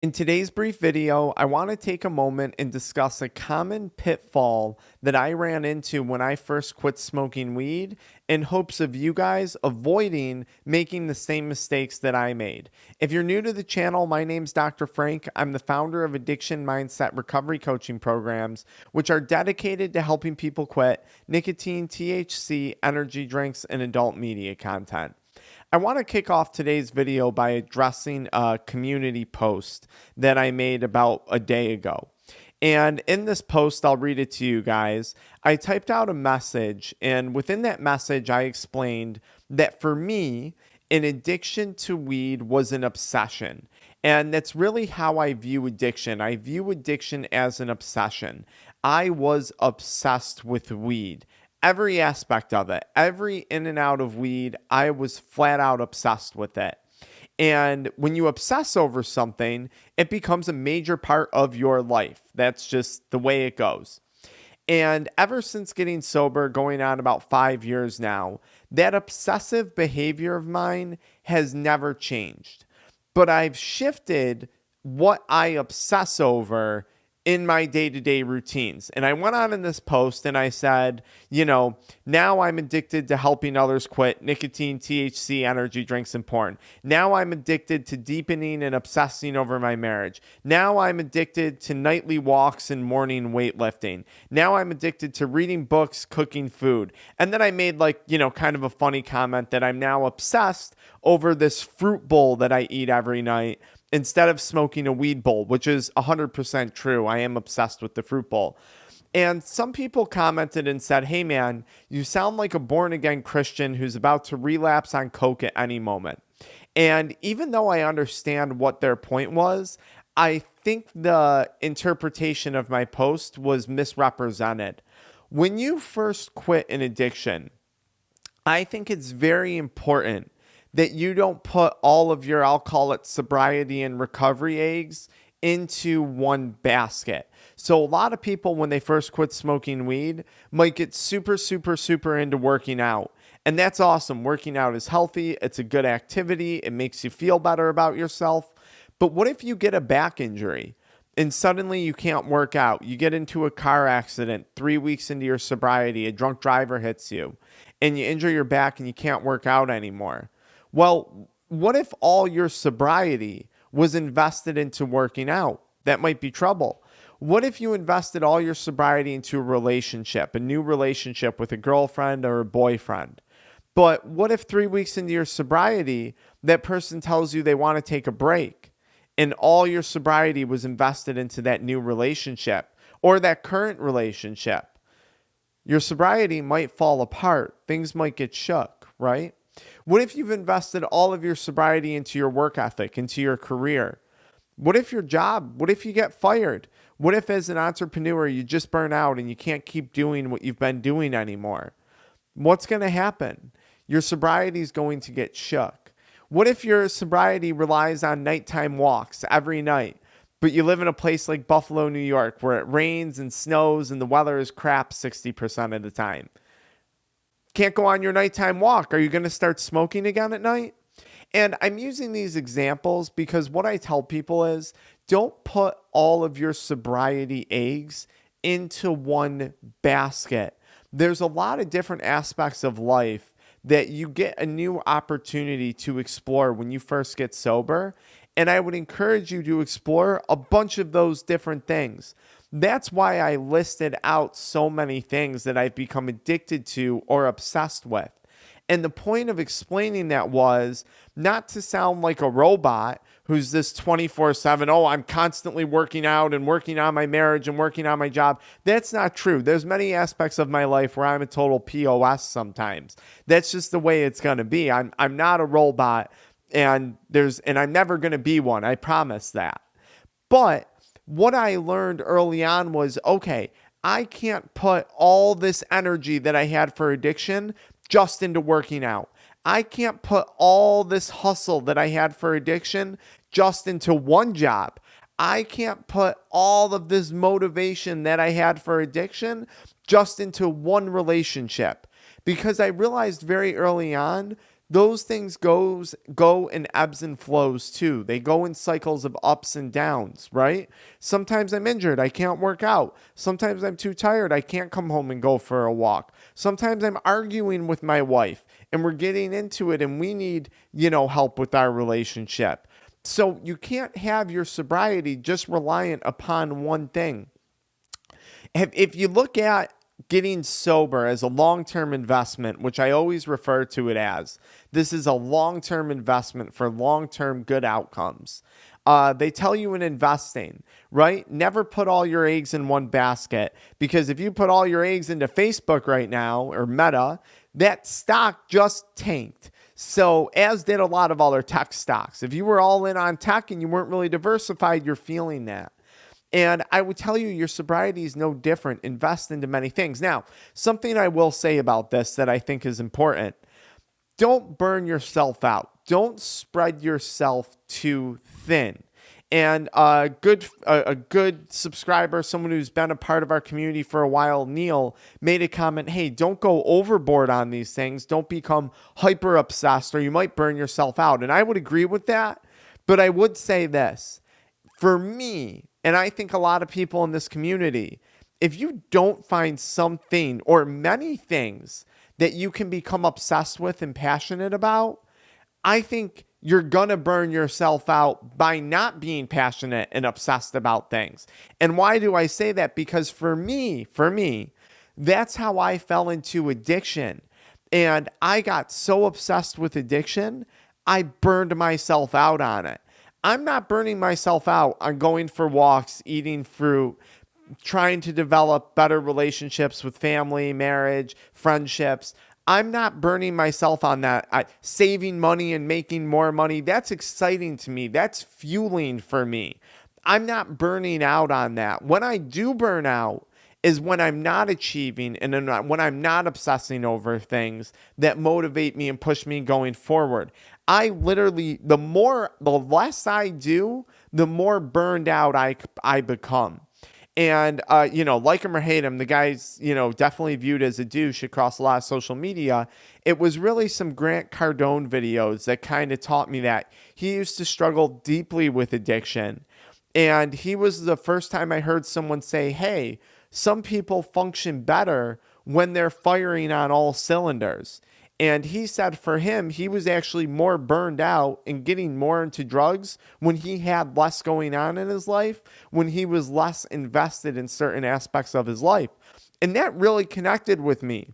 In today's brief video, I want to take a moment and discuss a common pitfall that I ran into when I first quit smoking weed in hopes of you guys avoiding making the same mistakes that I made. If you're new to the channel, my name's Dr. Frank. I'm the founder of AddictionMindset recovery coaching programs, which are dedicated to helping people quit nicotine, THC, energy drinks, and adult media content. I want to kick off today's video by addressing a community post that I made about a day ago. And in this post, I'll read it to you guys. I typed out a message, and within that message, I explained that for me, an addiction to weed was an obsession. And that's really how I view addiction. I view addiction as an obsession. I was obsessed with weed. Every aspect of it, every in and out of weed, I was flat out obsessed with it. And when you obsess over something, it becomes a major part of your life. That's just the way it goes. And ever since getting sober, going on about 5 years now, that obsessive behavior of mine has never changed. But I've shifted what I obsess over in my day-to-day routines. And I went on in this post and I said, now I'm addicted to helping others quit nicotine, THC, energy drinks, and porn. Now I'm addicted to deepening and obsessing over my marriage. Now I'm addicted to nightly walks and morning weightlifting. Now I'm addicted to reading books, cooking food. And then I made kind of a funny comment that I'm now obsessed over this fruit bowl that I eat every night instead of smoking a weed bowl, which is 100% true. I am obsessed with the fruit bowl. And some people commented and said, hey man, you sound like a born again Christian who's about to relapse on coke at any moment. And even though I understand what their point was, I think the interpretation of my post was misrepresented. When you first quit an addiction, I think it's very important that you don't put all of your, I'll call it sobriety and recovery eggs into one basket. So a lot of people, when they first quit smoking weed, might get super into working out. And that's awesome. Working out is healthy. It's a good activity. It makes you feel better about yourself. But what if you get a back injury and suddenly you can't work out? You get into a car accident 3 weeks into your sobriety, a drunk driver hits you, and you injure your back and you can't work out anymore. Well, what if all your sobriety was invested into working out? That might be trouble. What if you invested all your sobriety into a relationship, a new relationship with a girlfriend or a boyfriend? But what if 3 weeks into your sobriety, that person tells you they want to take a break and all your sobriety was invested into that new relationship or that current relationship? Your sobriety might fall apart. Things might get shook, right? What if you've invested all of your sobriety into your work ethic, into your career? What if your job, what if you get fired? What if as an entrepreneur you just burn out and you can't keep doing what you've been doing anymore? What's going to happen? Your sobriety is going to get shook. What if your sobriety relies on nighttime walks every night, but you live in a place like Buffalo, New York, where it rains and snows and the weather is crap 60% of the time? Can't go on your nighttime walk. Are you going to start smoking again at night? And I'm using these examples because what I tell people is don't put all of your sobriety eggs into one basket. There's a lot of different aspects of life that you get a new opportunity to explore when you first get sober. And I would encourage you to explore a bunch of those different things. That's why I listed out so many things that I've become addicted to or obsessed with. And the point of explaining that was not to sound like a robot who's this 24/7, oh, I'm constantly working out and working on my marriage and working on my job. That's not true. There's many aspects of my life where I'm a total POS sometimes. That's just the way it's going to be. I'm not a robot and I'm never going to be one. I promise that. But what I learned early on was, okay, I can't put all this energy that I had for addiction just into working out. I can't put all this hustle that I had for addiction just into one job. I can't put all of this motivation that I had for addiction just into one relationship, because I realized very early on those things go in ebbs and flows too. They go in cycles of ups and downs, right? Sometimes I'm injured, I can't work out. Sometimes I'm too tired, I can't come home and go for a walk. Sometimes I'm arguing with my wife and we're getting into it and we need, help with our relationship. So you can't have your sobriety just reliant upon one thing. If you look at getting sober as a long-term investment, which I always refer to it as, this is a long-term investment for long-term good outcomes. They tell you in investing, right? Never put all your eggs in one basket, because if you put all your eggs into Facebook right now or Meta, that stock just tanked. So as did a lot of other tech stocks. If you were all in on tech and you weren't really diversified, you're feeling that. And I would tell you your sobriety is no different. Invest into many things. Now, something I will say about this that I think is important: don't burn yourself out. Don't spread yourself too thin. And a good subscriber, someone who's been a part of our community for a while, Neil, made a comment, hey, don't go overboard on these things. Don't become hyper obsessed or you might burn yourself out. And I would agree with that. But I would say this: for me, and I think a lot of people in this community, if you don't find something or many things that you can become obsessed with and passionate about, I think you're going to burn yourself out by not being passionate and obsessed about things. And why do I say that? Because for me, that's how I fell into addiction. And I got so obsessed with addiction, I burned myself out on it. I'm not burning myself out on going for walks, eating fruit, trying to develop better relationships with family, marriage, friendships. I'm not burning myself on that. Saving money and making more money, that's exciting to me. That's fueling for me. I'm not burning out on that. When I do burn out is when I'm not achieving and when I'm not obsessing over things that motivate me and push me going forward. I literally, the less I do, the more burned out I become. And, like him or hate him, the guy's, definitely viewed as a douche across a lot of social media. It was really some Grant Cardone videos that kind of taught me that. He used to struggle deeply with addiction. And he was the first time I heard someone say, hey, some people function better when they're firing on all cylinders. And he said for him, he was actually more burned out and getting more into drugs when he had less going on in his life, when he was less invested in certain aspects of his life. And that really connected with me,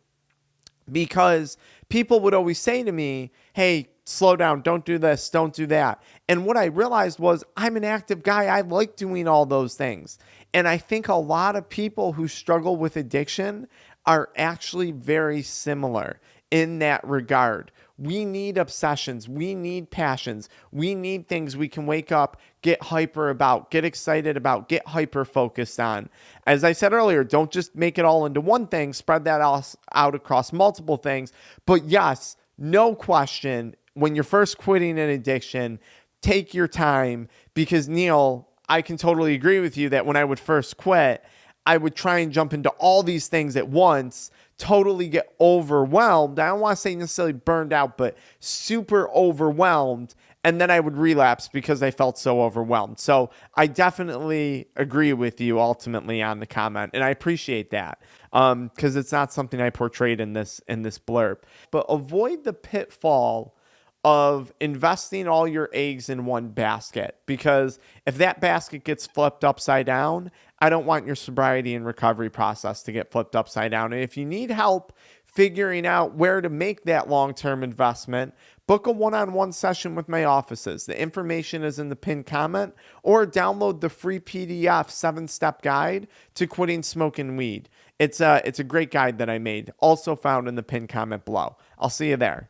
because people would always say to me, hey, slow down, don't do this, don't do that. And what I realized was I'm an active guy. I like doing all those things. And I think a lot of people who struggle with addiction are actually very similar in that regard. We need obsessions. We need passions. We need things we can wake up, get hyper about, get excited about, get hyper focused on. As I said earlier, don't just make it all into one thing. Spread that out across multiple things. But yes, no question, when you're first quitting an addiction, take your time, because Neil, I can totally agree with you that when I would first quit, I would try and jump into all these things at once, totally get overwhelmed. I don't want to say necessarily burned out, but super overwhelmed. And then I would relapse because I felt so overwhelmed. So I definitely agree with you ultimately on the comment. And I appreciate that, because it's not something I portrayed in this blurb. But avoid the pitfall of investing all your eggs in one basket, because if that basket gets flipped upside down, I don't want your sobriety and recovery process to get flipped upside down. And if you need help figuring out where to make that long-term investment, book a one-on-one session with my offices. The information is in the pinned comment, or download the free PDF 7-step guide to quitting smoking weed. It's a great guide that I made, also found in the pinned comment below. I'll see you there.